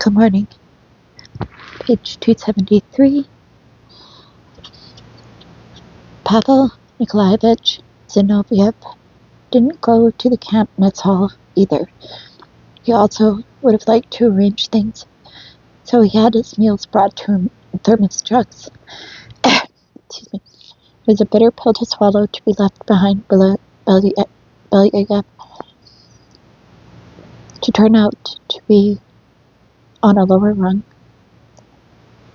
Good morning. Page 273. Pavel Nikolaevich Zinoviev didn't go to the camp mess hall either. He also would have liked to arrange things, so he had his meals brought to him in thermos jugs. Excuse me. It was a bitter pill to swallow to be left behind Belyayev, to turn out to be on a lower rung.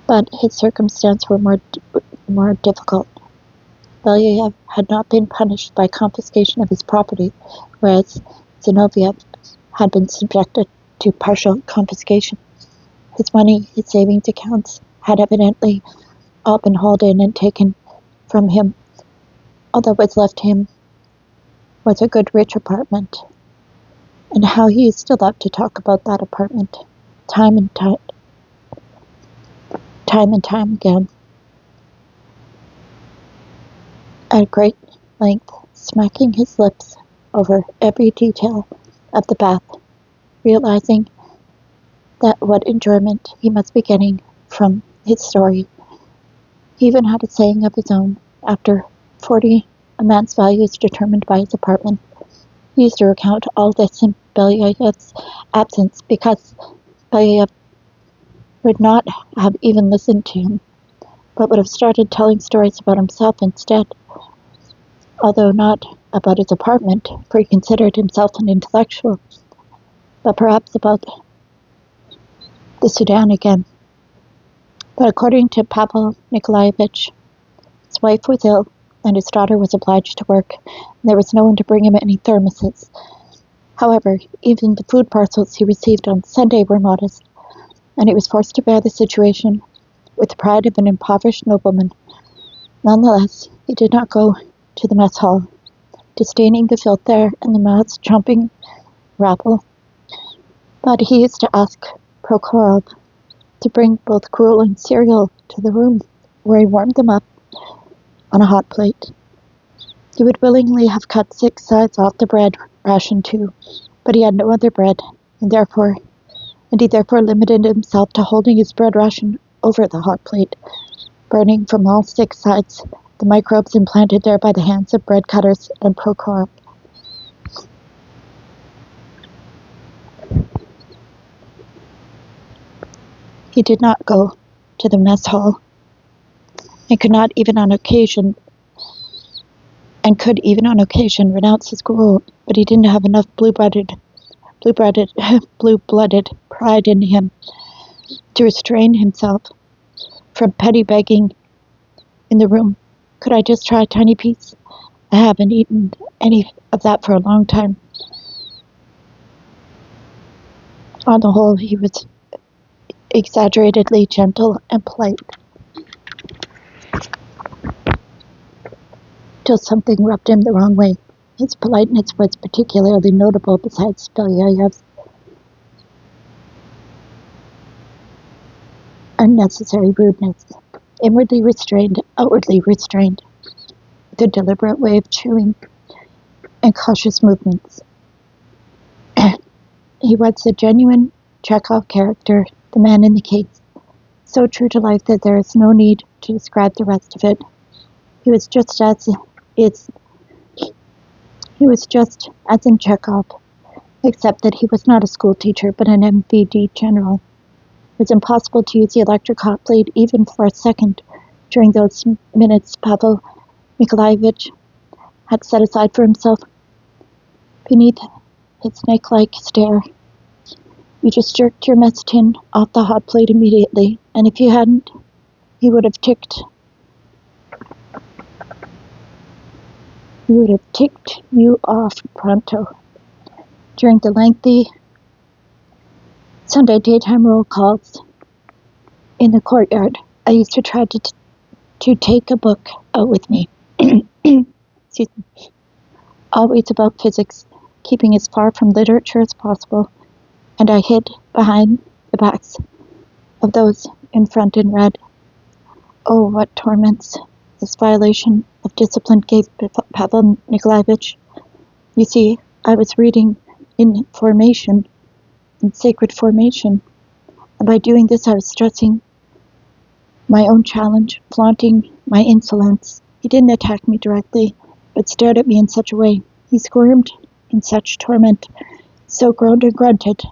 But his circumstances were more difficult. Belyayev had not been punished by confiscation of his property, whereas Zinoviev had been subjected to partial confiscation. His money, his savings accounts, had evidently all been hauled in and taken from him. All that was left him was a good rich apartment, and how he used to love to talk about that apartment, time and time again, at great length, smacking his lips over every detail of the bath, realizing that what enjoyment he must be getting from his story. He even had a saying of his own. After 40, a man's value is determined by his apartment. He used to recount all this in Belyayev's absence, because Belyayev would not have even listened to him, but would have started telling stories about himself instead, although not about his apartment, for he considered himself an intellectual, but perhaps about the Sudan again. But according to Pavel Nikolaevich, his wife was ill, and his daughter was obliged to work, and there was no one to bring him any thermoses. However, even the food parcels he received on Sunday were modest, and he was forced to bear the situation with the pride of an impoverished nobleman. Nonetheless, he did not go to the mess hall, disdaining the filth there and the mouth-chomping rabble, but he used to ask Prokhorov to bring both gruel and cereal to the room, where he warmed them up on a hot plate. He would willingly have cut 6 sides off the bread ration too, but he had no other bread, and he therefore limited himself to holding his bread ration over the hot plate, burning from all 6 sides the microbes implanted there by the hands of bread cutters and Prokhorov. He did not go to the mess hall, and could even on occasion renounce his gruel, but he didn't have enough blue-blooded pride in him to restrain himself from petty begging in the room. Could I just try a tiny piece? I haven't eaten any of that for a long time. On the whole, he was exaggeratedly gentle and polite, till something rubbed him the wrong way. His politeness was particularly notable besides Belyayev's unnecessary rudeness. Inwardly restrained, outwardly restrained, with a deliberate way of chewing and cautious movements. He was the genuine Chekhov character, the man in the case, so true to life that there is no need to describe the rest of it. He was just as in Chekhov, except that he was not a school teacher, but an MVD general. It was impossible to use the electric hot plate even for a second during those minutes Pavel Nikolaevich had set aside for himself. Beneath his snake-like stare, you just jerked your mess tin off the hot plate immediately, and if you hadn't, he would have ticked you off pronto. During the lengthy Sunday daytime roll calls in the courtyard, I used to try to take a book out with me. Excuse me. Always about physics, keeping as far from literature as possible, and I hid behind the backs of those in front and read. Oh, what torments this violation of discipline gave Pavel Nikolaevich. You see, I was reading in sacred formation, And by doing this, I was stressing my own challenge, flaunting my insolence. He didn't attack me directly, but stared at me in such a way. He squirmed in such torment, so groaned and grunted,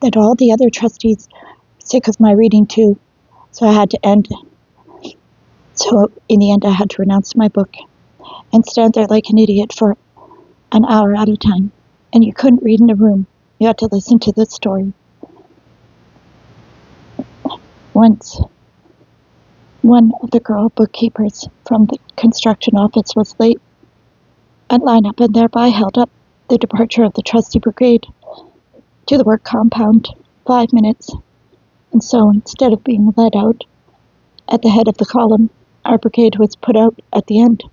that all the other trustees were sick of my reading too. So in the end, I had to renounce my book and stand there like an idiot for an hour at a time. And you couldn't read in a room. You had to listen to the story. Once, one of the girl bookkeepers from the construction office was late at lineup and thereby held up the departure of the trustee brigade to the work compound 5 minutes. And so, instead of being led out at the head of the column, our brigade was put at the end.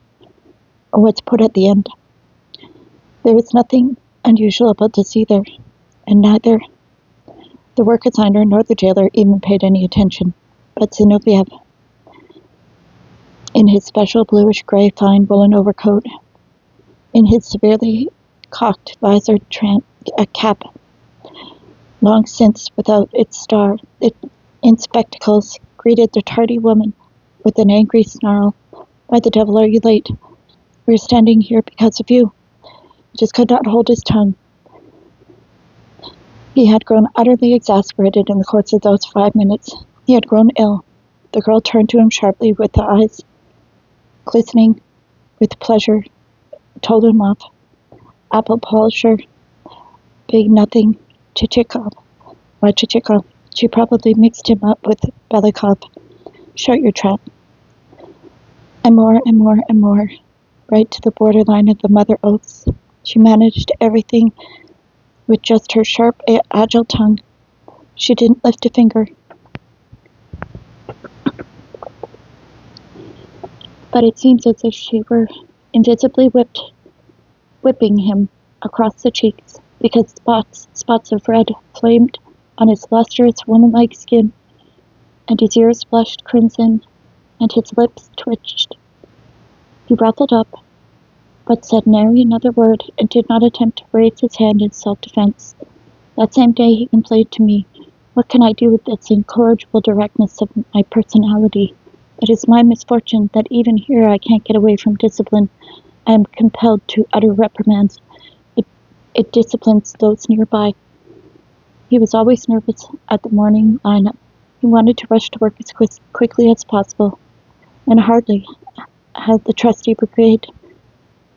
There was nothing unusual about this either, and neither the work assigner nor the jailer even paid any attention. But Zinoviev, in his special bluish-gray fine woolen overcoat, in his severely cocked visored cap, long since without its star, in spectacles, greeted the tardy woman with an angry snarl. "Why the devil are you late? We're standing here because of you." He just could not hold his tongue. He had grown utterly exasperated in the course of those 5 minutes. He had grown ill. The girl turned to him sharply with the eyes glistening with pleasure, told him off. Apple polisher, big nothing, Chichikov. Why Chichikov? She probably mixed him up with Belikov. Shut your trap. And more and more and more, right to the borderline of the mother oaths. She managed everything with just her sharp, agile tongue. She didn't lift a finger. But it seems as if she were invisibly whipping him across the cheeks, because spots of red flamed on his lustrous, woman-like skin, and his ears blushed crimson, and his lips twitched. He ruffled up, but said nary another word, and did not attempt to raise his hand in self-defense. That same day he complained to me, "What can I do with this incorrigible directness of my personality? It is my misfortune that even here I can't get away from discipline. I am compelled to utter reprimands. It disciplines those nearby." He was always nervous at the morning lineup. He wanted to rush to work as quickly as possible, and hardly had the trustee brigade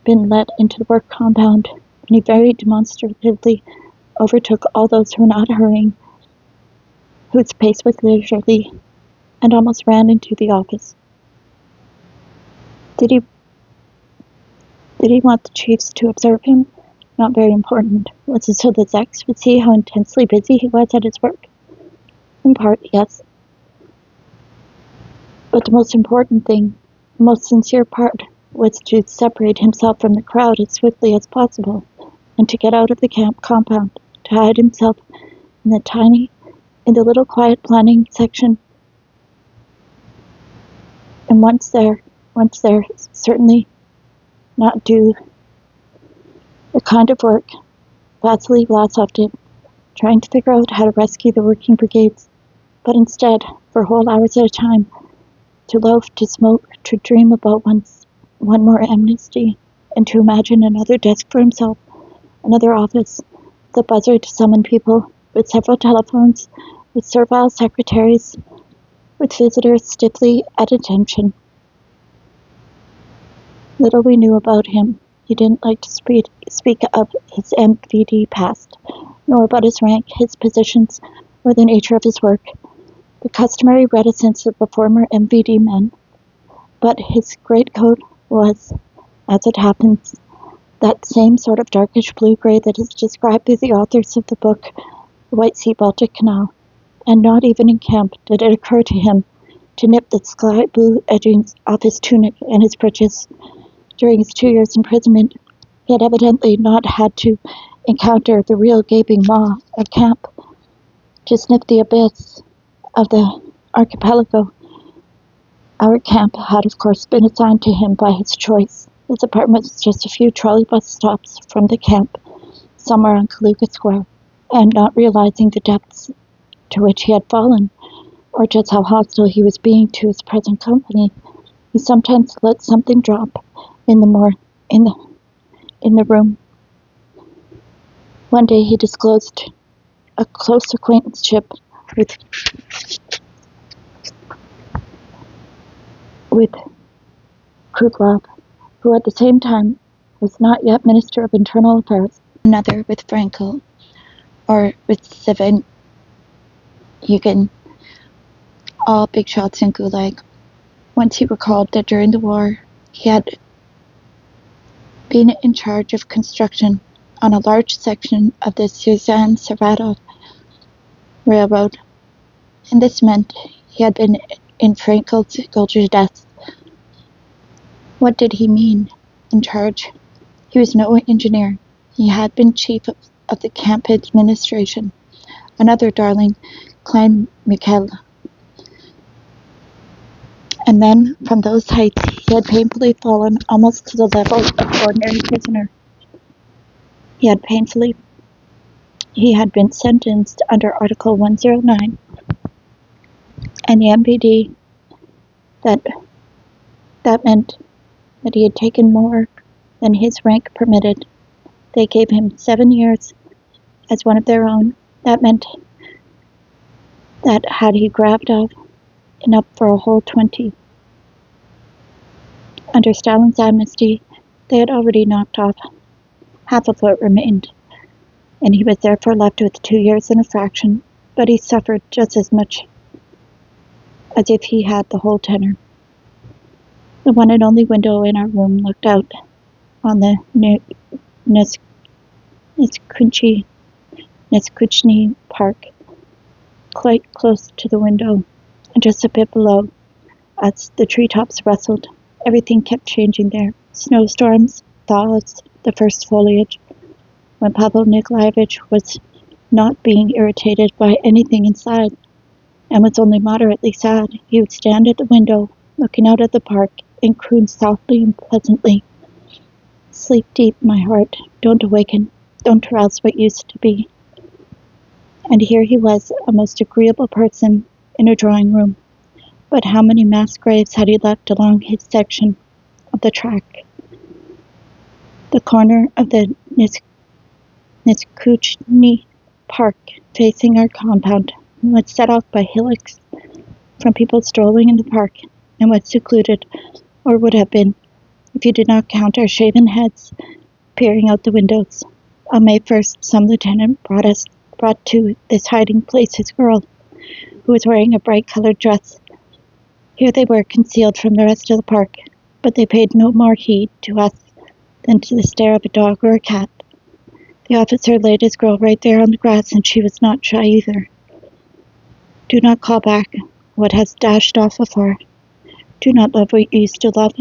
been let into the work compound when he very demonstratively overtook all those who were not hurrying, whose pace was leisurely, and almost ran into the office. Did he want the chiefs to observe him? Not very important. Was it so the Zeks would see how intensely busy he was at his work? In part, yes. But the most important thing, the most sincere part, was to separate himself from the crowd as swiftly as possible, and to get out of the camp compound, to hide himself in the little quiet planning section. And once there, certainly not do the kind of work Vasily Vlasov did, trying to figure out how to rescue the working brigades, but instead, for whole hours at a time, to loaf, to smoke, to dream about one more amnesty, and to imagine another desk for himself, another office, the buzzer to summon people, with several telephones, with servile secretaries, with visitors stiffly at attention. Little we knew about him. He didn't like to speak of his MVD past, nor about his rank, his positions, or the nature of his work, the customary reticence of the former MVD men. But his greatcoat was, as it happens, that same sort of darkish blue-gray that is described by the authors of the book The White Sea-Baltic Canal, and not even in camp did it occur to him to nip the sky blue edgings off his tunic and his breeches. During his 2 years' imprisonment, he had evidently not had to encounter the real gaping maw of camp, to sniff the abyss of the archipelago. Our camp had, of course, been assigned to him by his choice. His apartment was just a few trolley bus stops from the camp, somewhere on Kaluga Square, and not realizing the depths to which he had fallen, or just how hostile he was being to his present company. He sometimes let something drop in the room. One day he disclosed a close acquaintanceship with GULag, who at the same time was not yet Minister of Internal Affairs, another with Frankel, or with Savin, Eugen, all big shots in GULag. Once he recalled that during the war he had been in charge of construction on a large section of the Surzhan-Saratov Railroad, and this meant he had been in Frankel's soldier deaths. What did he mean, in charge? He was no engineer. He had been chief of the camp administration, another darling, Klein Mikhail. And then, from those heights, he had painfully fallen almost to the level of ordinary prisoner. He had been sentenced under Article 109, and the MPD, that meant that he had taken more than his rank permitted. They gave him 7 years as one of their own. That meant that had he grabbed off enough for a whole 20. Under Stalin's amnesty, they had already knocked off half of what remained, and he was therefore left with 2 years and a fraction, but he suffered just as much as if he had the whole tenor. The one and only window in our room looked out on the Neskuchny Park, quite close to the window, and just a bit below us the treetops rustled. Everything kept changing there. Snowstorms, thaws, the first foliage. When Pavel Nikolaevich was not being irritated by anything inside, and was only moderately sad, he would stand at the window, looking out at the park, and croon softly and pleasantly. Sleep deep, my heart. Don't awaken. Don't arouse what used to be. And here he was, a most agreeable person in a drawing room. But how many mass graves had he left along his section of the track? The corner of the Neskuchny Park, facing our compound, was set off by hillocks from people strolling in the park, and was secluded, or would have been, if you did not count our shaven heads peering out the windows. On May 1st, some lieutenant brought to this hiding place his girl, who was wearing a bright-colored dress. Here they were, concealed from the rest of the park, but they paid no more heed to us than to the stare of a dog or a cat. The officer laid his girl right there on the grass, and she was not shy either. Do not call back what has dashed off afar. Do not love what you used to love.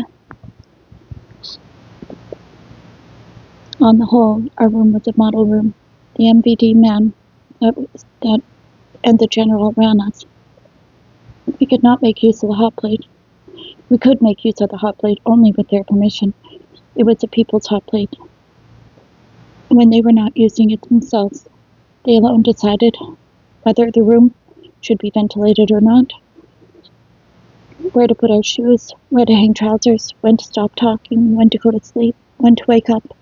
On the whole, our room was a model room. The MVD man and the general ran us. We could not make use of the hot plate. We could make use of the hot plate only with their permission. It was the people's hot plate. When they were not using it themselves, they alone decided whether the room should be ventilated or not, where to put our shoes, where to hang trousers, when to stop talking, when to go to sleep, when to wake up.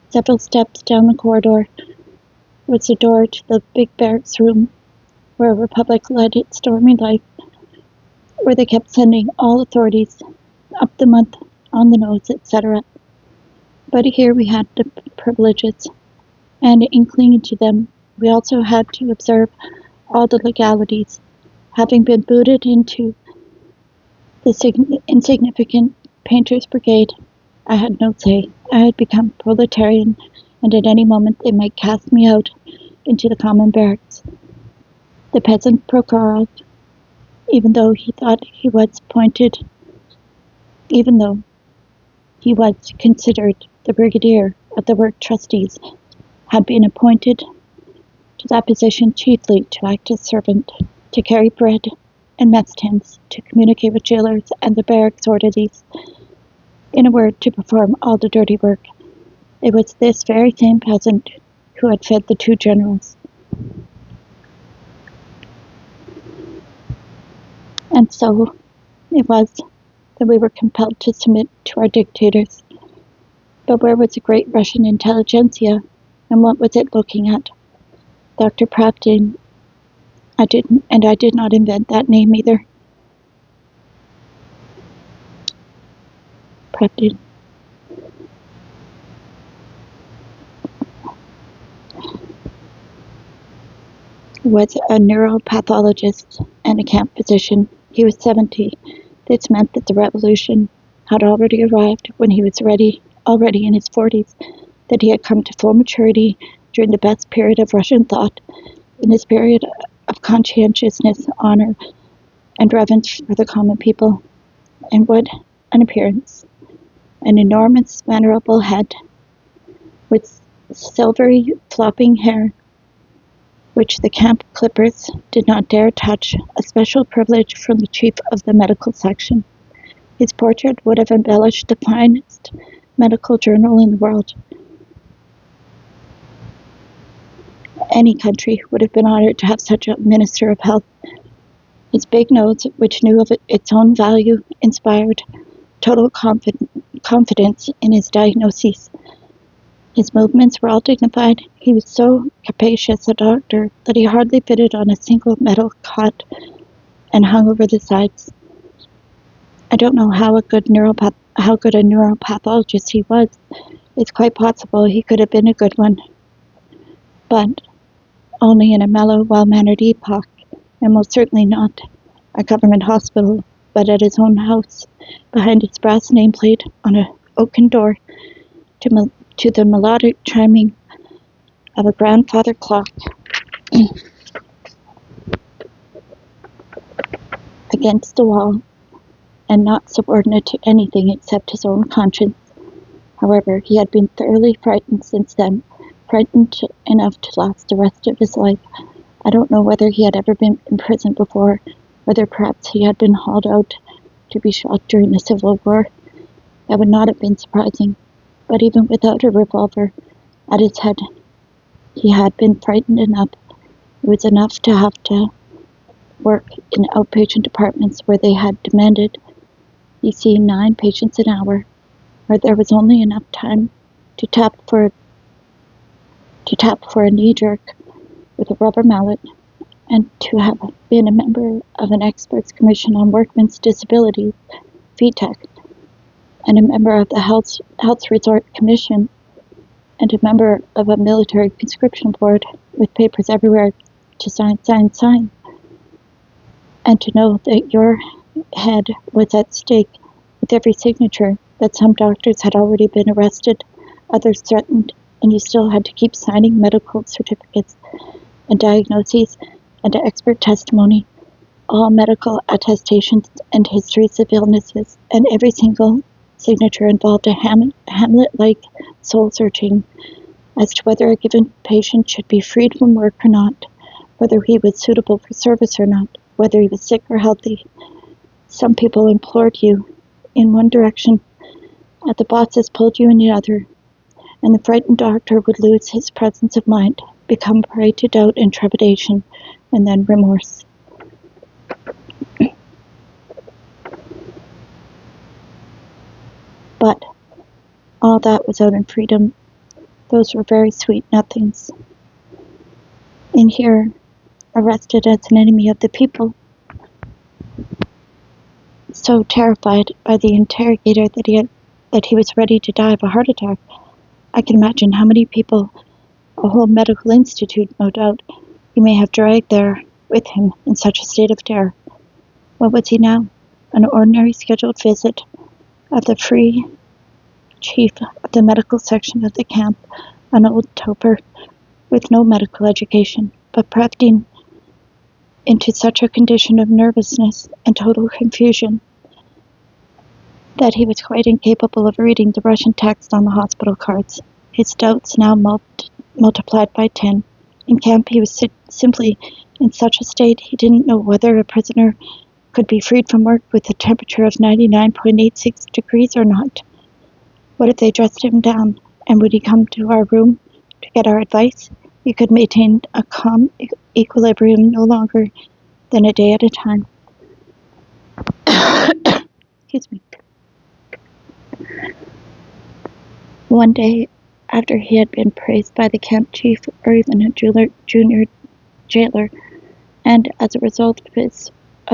Several steps down the corridor was the door to the big barracks room, where a republic led its stormy life, where they kept sending all authorities up the month, on the nose, etc. But here we had the privileges, and in clinging to them, we also had to observe all the legalities. Having been booted into the insignificant painters' brigade, I had no say. I had become proletarian, and at any moment they might cast me out into the common barracks. The peasant Prokhorov, even though he was considered the brigadier of the work trustees, had been appointed to that position chiefly to act as servant, to carry bread and mess tins, to communicate with jailers and the barracks orderlies, in a word, to perform all the dirty work. It was this very same peasant who had fed the two generals. And so it was that we were compelled to submit to our dictators. But where was the great Russian intelligentsia, and what was it looking at? Dr. Pravdin. I did not invent that name either. Pravdin. Was a neuropathologist and a camp physician. He was 70. This meant that the revolution had already arrived when he was already in his 40s, that he had come to full maturity during the best period of Russian thought, in this period of conscientiousness, honor, and reverence for the common people. And what an appearance! An enormous, venerable head, with silvery, flopping hair, which the camp clippers did not dare touch, a special privilege from the chief of the medical section. His portrait would have embellished the finest medical journal in the world. Any country would have been honored to have such a minister of health. His big nose, which knew of its own value, inspired total confidence in his diagnoses. His movements were all dignified. He was so capacious a doctor that he hardly fitted on a single metal cot and hung over the sides. I don't know how good a neuropathologist he was. It's quite possible he could have been a good one, but only in a mellow, well-mannered epoch, and most certainly not a government hospital, but at his own house, behind its brass nameplate on an oaken door, to the melodic chiming of a grandfather clock against the wall, and not subordinate to anything except his own conscience. However, he had been thoroughly frightened since then, frightened enough to last the rest of his life. I don't know whether he had ever been in prison before, whether perhaps he had been hauled out to be shot during the Civil War. That would not have been surprising. But even without a revolver at his head, he had been frightened enough. It was enough to have to work in outpatient departments where they had demanded he see 9 patients an hour, where there was only enough time to tap for a knee jerk with a rubber mallet, and to have been a member of an experts commission on workmen's disabilities, VTech, and a member of the Health Resort Commission, and a member of a military conscription board with papers everywhere to sign, and to know that your head was at stake with every signature, that some doctors had already been arrested, others threatened, and you still had to keep signing medical certificates and diagnoses and expert testimony, all medical attestations and histories of illnesses, and every single signature involved a Hamlet-like soul-searching as to whether a given patient should be freed from work or not, whether he was suitable for service or not, whether he was sick or healthy. Some people implored you in one direction, and the bosses pulled you in the other, and the frightened doctor would lose his presence of mind, become prey to doubt and trepidation, and then remorse. But all that was out in freedom. Those were very sweet nothings. In here, arrested as an enemy of the people, so terrified by the interrogator that he was ready to die of a heart attack. I can imagine how many people, a whole medical institute, no doubt, he may have dragged there with him in such a state of terror. What was he now? An ordinary scheduled visit of the free chief of the medical section of the camp, an old toper with no medical education, but Pravdin into such a condition of nervousness and total confusion that he was quite incapable of reading the Russian text on the hospital cards. His doubts now multiplied by 10. In camp he was simply in such a state he didn't know whether a prisoner could be freed from work with a temperature of 99.86 degrees or not. What if they dressed him down, and would he come to our room to get our advice? He could maintain a calm equilibrium no longer than a day at a time. Excuse me. One day, after he had been praised by the camp chief or even a junior jailer, and as a result of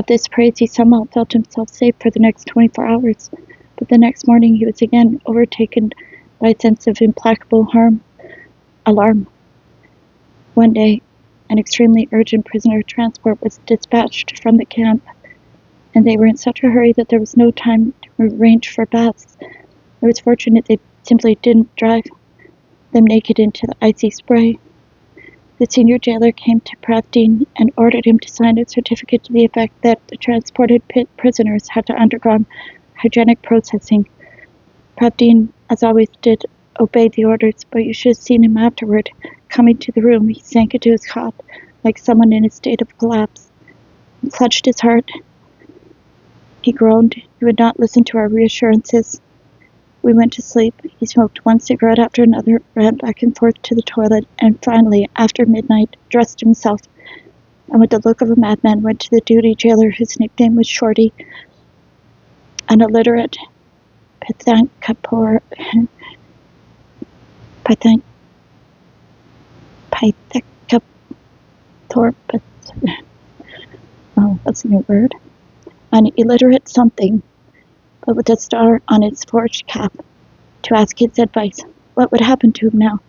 this praise he somehow felt himself safe for the next 24 hours, but the next morning he was again overtaken by a sense of implacable alarm. One day, an extremely urgent prisoner transport was dispatched from the camp, and they were in such a hurry that there was no time to arrange for baths. It was fortunate they simply didn't drive them naked into the icy spray. The senior jailer came to Pravdin and ordered him to sign a certificate to the effect that the transported prisoners had to undergo hygienic processing. Pravdin, as always, did obey the orders, but you should have seen him afterward. Coming to the room, he sank into his cot like someone in a state of collapse. He clutched his heart. He groaned. He would not listen to our reassurances. We went to sleep. He smoked one cigarette after another, ran back and forth to the toilet, and finally, after midnight, dressed himself, and with the look of a madman went to the duty jailer, whose nickname was Shorty, an illiterate Pythagorapor. Oh, that's a new word. An illiterate something, but with a star on his forged cap, to ask his advice. What would happen to him now?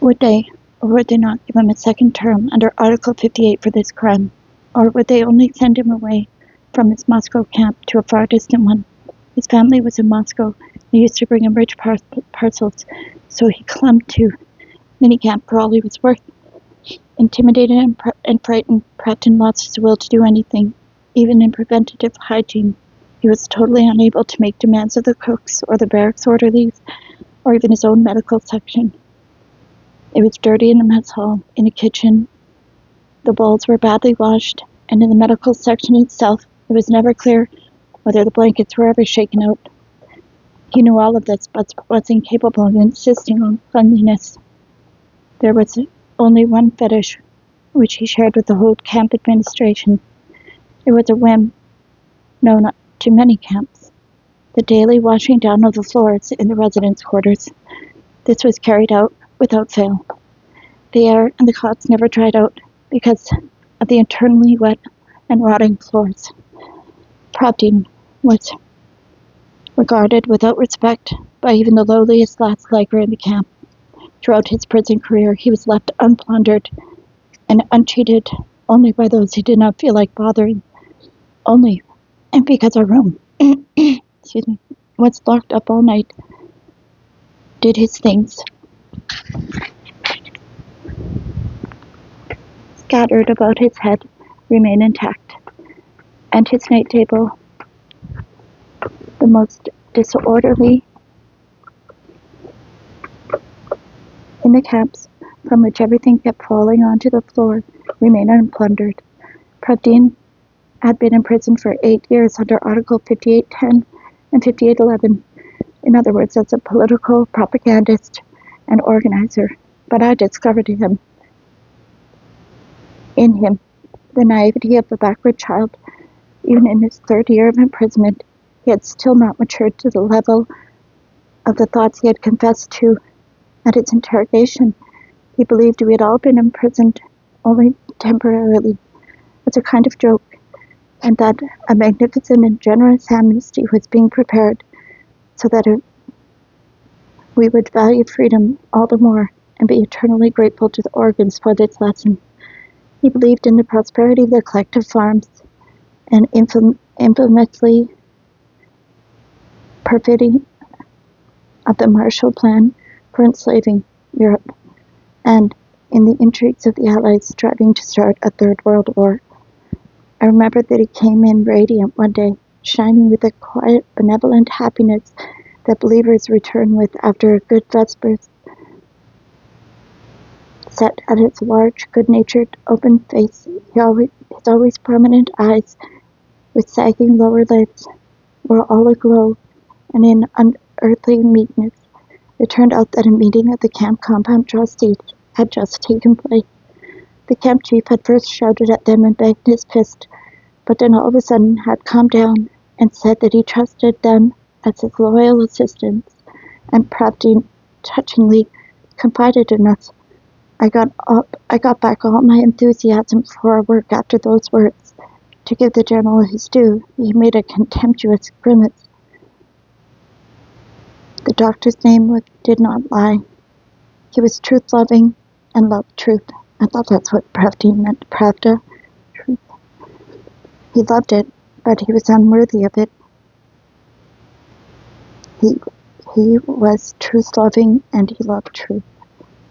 Would they, or would they not, give him a second term under Article 58 for this crime? Or would they only send him away from his Moscow camp to a far distant one? His family was in Moscow. They used to bring him rich parcels, so he clung to minicamp for all he was worth. Intimidated and frightened, Pravdin lost his will to do anything, even in preventative hygiene. He was totally unable to make demands of the cooks or the barracks orderlies, or even his own medical section. It was dirty in the mess hall, in the kitchen. The bowls were badly washed, and in the medical section itself, it was never clear whether the blankets were ever shaken out. He knew all of this, but was incapable of insisting on cleanliness. There was only one fetish, which he shared with the whole camp administration. It was a whim, known to many camps, the daily washing down of the floors in the residence quarters. This was carried out without fail. The air and the cots never dried out because of the internally wet and rotting floors. Pravdin was regarded without respect by even the lowliest last legger in the camp. Throughout his prison career, he was left unplundered and uncheated only by those he did not feel like bothering. Only, and because our room, excuse me, was locked up all night, did his things scattered about his head remain intact, and his night table, the most disorderly in the camps, from which everything kept falling onto the floor, remained unplundered. Pravdin had been in prison for 8 years under Article 5810 and 5811, in other words, as a political propagandist and organizer. But I discovered in him the naivety of a backward child. Even in his 3rd year of imprisonment, he had still not matured to the level of the thoughts he had confessed to at his interrogation. He believed we had all been imprisoned only temporarily, as a kind of joke, and that a magnificent and generous amnesty was being prepared so that we would value freedom all the more and be eternally grateful to the organs for this lesson. He believed in the prosperity of the collective farms and infamously perfidy of the Marshall Plan for enslaving Europe, and in the intrigues of the Allies striving to start a Third World War. I remember that he came in radiant one day, shining with a quiet, benevolent happiness that believers return with after a good vespers. Set at his large, good-natured, open face, his always prominent eyes, with sagging lower lids, were all aglow, and in unearthly meekness. It turned out that a meeting of the camp compound trustees had just taken place. The camp chief had first shouted at them and banged his fist but then all of a sudden had calmed down and said that he trusted them as his loyal assistants, and Pravdin touchingly confided in us. I got back all my enthusiasm for our work after those words. To give the general his due, he made a contemptuous grimace. The doctor's name did not lie. He was truth-loving and loved truth. I thought that's what Pravdin meant, Pravda, truth. He loved it, but he was unworthy of it. He was truth-loving and he loved truth.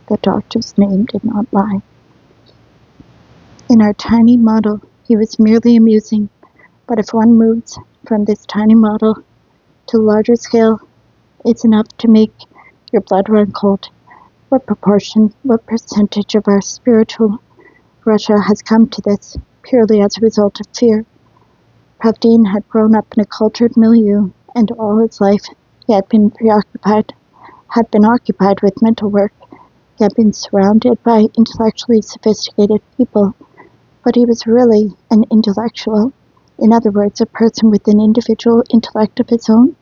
The doctor's name did not lie. In our tiny model, he was merely amusing, but if one moves from this tiny model to a larger scale, it's enough to make your blood run cold. What proportion, what percentage of our spiritual Russia has come to this purely as a result of fear? Pravdin had grown up in a cultured milieu, and all his life he had been occupied with mental work. He had been surrounded by intellectually sophisticated people, but he was really an intellectual, in other words, a person with an individual intellect of his own.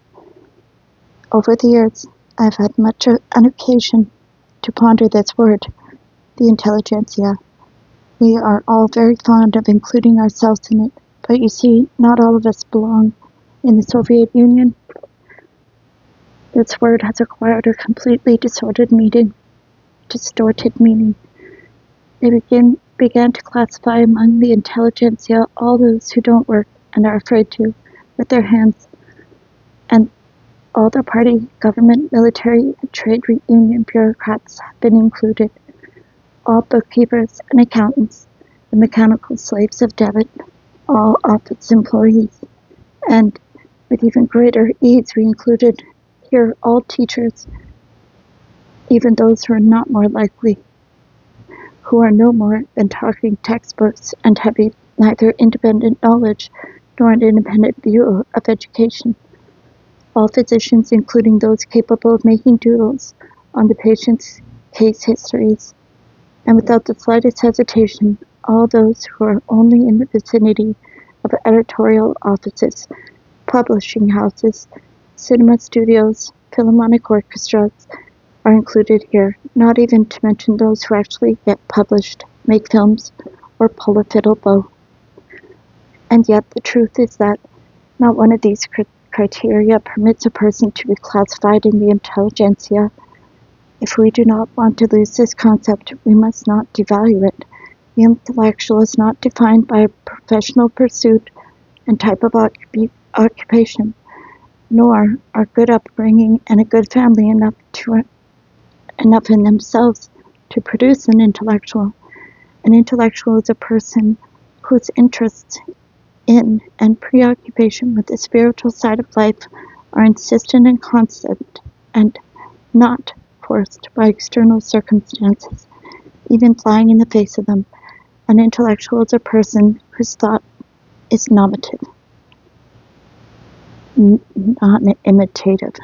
Over the years, I've had much an occasion to ponder this word, the intelligentsia. We are all very fond of including ourselves in it, but you see, not all of us belong in the Soviet Union. This word has acquired a completely distorted meaning. They began to classify among the intelligentsia all those who don't work and are afraid to, with their hands, and all the party, government, military, and trade union bureaucrats have been included, all bookkeepers and accountants, the mechanical slaves of debit, all office employees, and with even greater ease we included here all teachers, even those who are not more likely, who are no more than talking textbooks and have neither independent knowledge nor an independent view of education. All physicians, including those capable of making doodles on the patient's case histories, and without the slightest hesitation, all those who are only in the vicinity of editorial offices, publishing houses, cinema studios, philharmonic orchestras are included here, not even to mention those who actually get published, make films, or pull a fiddle bow. And yet the truth is that not one of these criteria permits a person to be classified in the intelligentsia. If we do not want to lose this concept, we must not devalue it. The intellectual is not defined by a professional pursuit and type of occupation, nor are good upbringing and a good family enough in themselves to produce an intellectual. An intellectual is a person whose interests in and preoccupation with the spiritual side of life are insistent and constant, and not forced by external circumstances, even flying in the face of them. An intellectual is a person whose thought is normative, non-imitative.